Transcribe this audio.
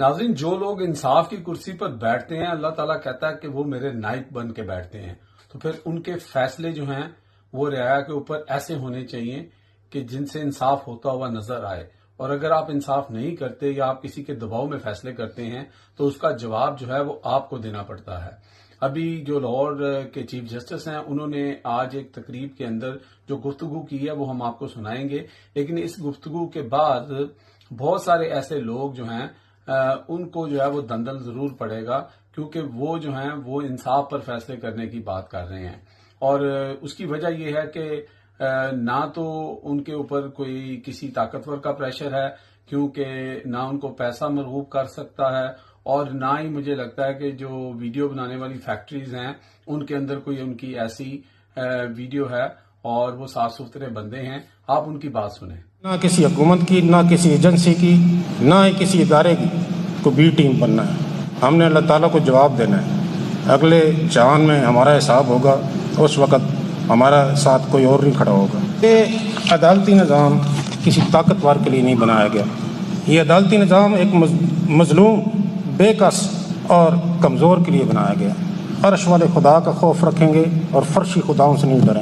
ناظرین، جو لوگ انصاف کی کرسی پر بیٹھتے ہیں اللہ تعالیٰ کہتا ہے کہ وہ میرے نائب بن کے بیٹھتے ہیں، تو پھر ان کے فیصلے جو ہیں وہ رعایا کے اوپر ایسے ہونے چاہیے کہ جن سے انصاف ہوتا ہوا نظر آئے، اور اگر آپ انصاف نہیں کرتے یا آپ کسی کے دباؤ میں فیصلے کرتے ہیں تو اس کا جواب جو ہے وہ آپ کو دینا پڑتا ہے۔ ابھی جو لاہور کے چیف جسٹس ہیں انہوں نے آج ایک تقریب کے اندر جو گفتگو کی ہے وہ ہم آپ کو سنائیں گے، لیکن اس گفتگو کے بعد بہت سارے ایسے لوگ جو ہیں ان کو جو ہے وہ دندل ضرور پڑے گا، کیونکہ وہ جو ہیں وہ انصاف پر فیصلے کرنے کی بات کر رہے ہیں، اور اس کی وجہ یہ ہے کہ نہ تو ان کے اوپر کوئی کسی طاقتور کا پریشر ہے، کیونکہ نہ ان کو پیسہ مرغوب کر سکتا ہے، اور نہ ہی مجھے لگتا ہے کہ جو ویڈیو بنانے والی فیکٹریز ہیں ان کے اندر کوئی ان کی ایسی ویڈیو ہے، اور وہ صاف ستھرے بندے ہیں۔ آپ ان کی بات سنیں۔ نہ کسی حکومت کی، نہ کسی ایجنسی کی، نہ ہی کسی ادارے کی کو بی ٹیم بننا ہے۔ ہم نے اللہ تعالیٰ کو جواب دینا ہے۔ اگلے جہان میں ہمارا حساب ہوگا، اس وقت ہمارا ساتھ کوئی اور نہیں کھڑا ہوگا۔ یہ عدالتی نظام کسی طاقتور کے لیے نہیں بنایا گیا۔ یہ عدالتی نظام ایک مظلوم، بے کس اور کمزور کے لیے بنایا گیا۔ عرش والے خدا کا خوف رکھیں گے اور فرشی خداؤں سے نہیں ڈریں گے۔